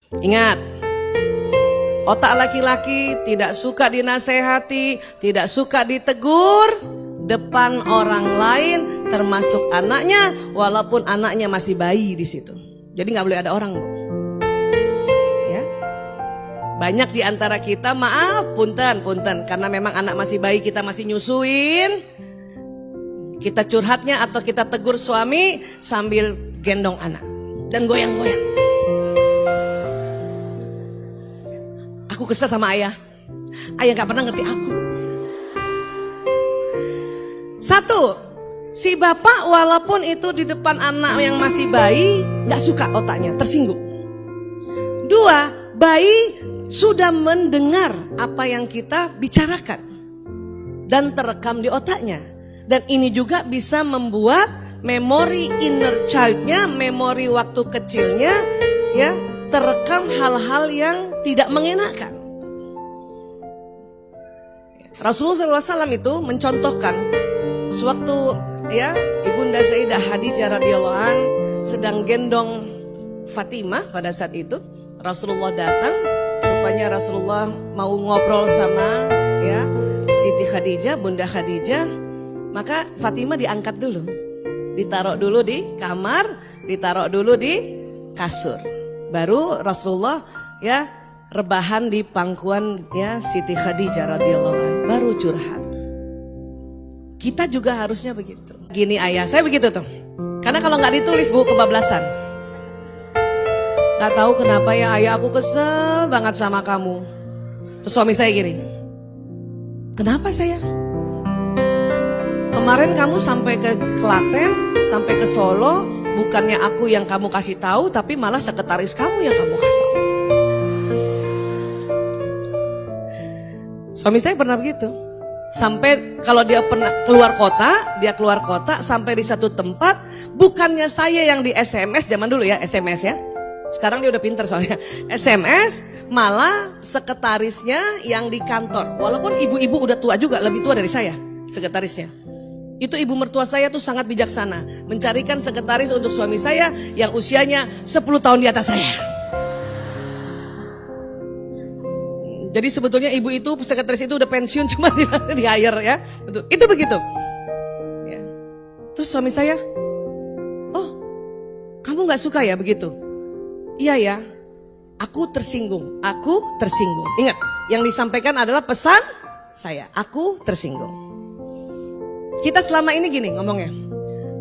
Ingat, otak laki-laki tidak suka dinasehati, tidak suka ditegur depan orang lain, termasuk anaknya, walaupun anaknya masih bayi di situ. Jadi nggak boleh ada orang, Bu. Ya, banyak di antara kita, maaf, punten, karena memang anak masih bayi, kita masih nyusuin, kita curhatnya atau kita tegur suami sambil gendong anak dan goyang-goyang. Aku kesel sama ayah. Ayah gak pernah ngerti aku. Satu, si bapak walaupun itu di depan anak yang masih bayi, gak suka otaknya, tersinggung. Dua, bayi sudah mendengar apa yang kita bicarakan dan terekam di otaknya. Dan ini juga bisa membuat memori inner child-nya, memori waktu kecilnya, ya, terekam hal-hal yang tidak mengenakan. Rasulullah SAW itu mencontohkan sewaktu ya Ibunda Sayyidah Khadijah radhiyallahu an sedang gendong Fatimah pada saat itu, Rasulullah datang. Rupanya Rasulullah mau ngobrol sama ya Siti Khadijah, Bunda Khadijah. Maka Fatimah diangkat dulu, ditaruh dulu di kamar, ditaruh dulu di kasur. Baru Rasulullah ya rebahan di pangkuan ya Siti Khadijah radhiyallahu anha, baru curhat. Kita juga harusnya begitu. Gini ayah, saya begitu tuh. Karena kalau nggak ditulis Bu, kebablasan. Nggak tahu kenapa ya ayah, aku kesel banget sama kamu. Terus suami saya gini, kenapa saya? Kemarin kamu sampai ke Klaten, sampai ke Solo, bukannya aku yang kamu kasih tahu, tapi malah sekretaris kamu yang kamu kasih tahu. Suami saya pernah begitu. Sampai kalau dia pernah keluar kota, sampai di satu tempat, bukannya saya yang di SMS, zaman dulu ya SMS ya. Sekarang dia udah pinter soalnya. SMS, malah sekretarisnya yang di kantor. Walaupun ibu-ibu udah tua juga, lebih tua dari saya sekretarisnya. Itu ibu mertua saya tuh sangat bijaksana, mencarikan sekretaris untuk suami saya yang usianya 10 tahun di atas saya. Jadi sebetulnya ibu itu, sekretaris itu udah pensiun, cuma di hire ya. Itu begitu. Ya. Terus suami saya, oh kamu gak suka ya begitu? Iya ya, aku tersinggung. Ingat, yang disampaikan adalah pesan saya, aku tersinggung. Kita selama ini gini ngomongnya,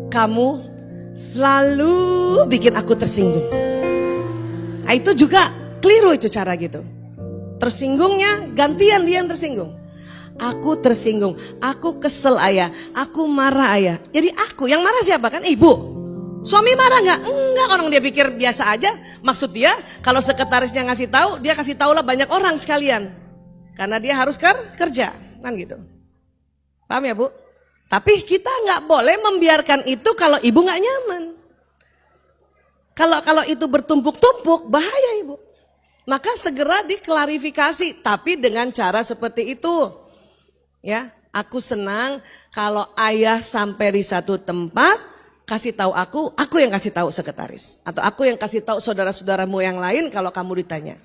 kamu selalu bikin aku tersinggung. Nah itu juga keliru itu cara gitu. Tersinggungnya gantian dia yang tersinggung. Aku tersinggung, aku kesel ayah, aku marah ayah. Jadi aku yang marah siapa kan? Ibu. Suami marah nggak? Enggak, orang dia pikir biasa aja. Maksud dia kalau sekretarisnya ngasih tahu, dia kasih tahu lah banyak orang sekalian. Karena dia harus kerja, kan gitu. Paham ya Bu? Tapi kita nggak boleh membiarkan itu kalau ibu nggak nyaman. Kalau itu bertumpuk-tumpuk bahaya ibu. Maka segera diklarifikasi, tapi dengan cara seperti itu. Ya, aku senang kalau ayah sampai di satu tempat kasih tahu aku yang kasih tahu sekretaris, atau aku yang kasih tahu saudara-saudaramu yang lain kalau kamu ditanya.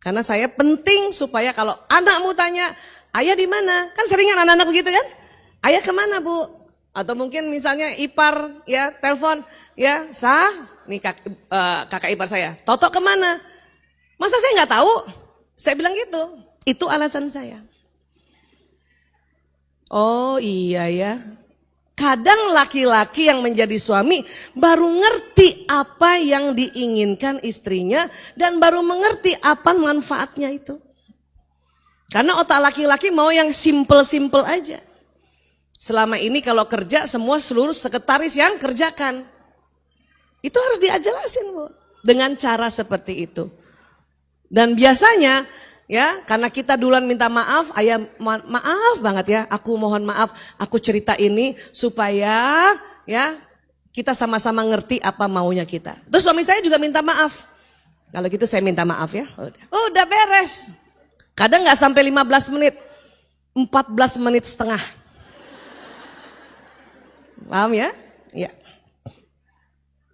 Karena saya penting supaya kalau anakmu tanya, ayah di mana? Kan seringan anak-anak begitu kan? Ayah kemana Bu? Atau mungkin misalnya ipar ya telepon ya sah nih kakak ipar saya, Toto kemana? Masa saya nggak tahu? Saya bilang gitu. Itu alasan saya. Oh iya ya. Kadang laki-laki yang menjadi suami baru ngerti apa yang diinginkan istrinya dan baru mengerti apa manfaatnya itu. Karena otak laki-laki mau yang simple-simple aja. Selama ini kalau kerja semua seluruh sekretaris yang kerjakan. Itu harus diajelasin Bu. Dengan cara seperti itu. Dan biasanya ya karena kita duluan minta maaf, ayah maaf banget ya, aku mohon maaf, aku cerita ini supaya ya kita sama-sama ngerti apa maunya kita. Terus suami saya juga minta maaf. Kalau gitu saya minta maaf ya. Udah beres. Kadang nggak sampai 15 menit, 14 menit setengah. Paham ya? Ya.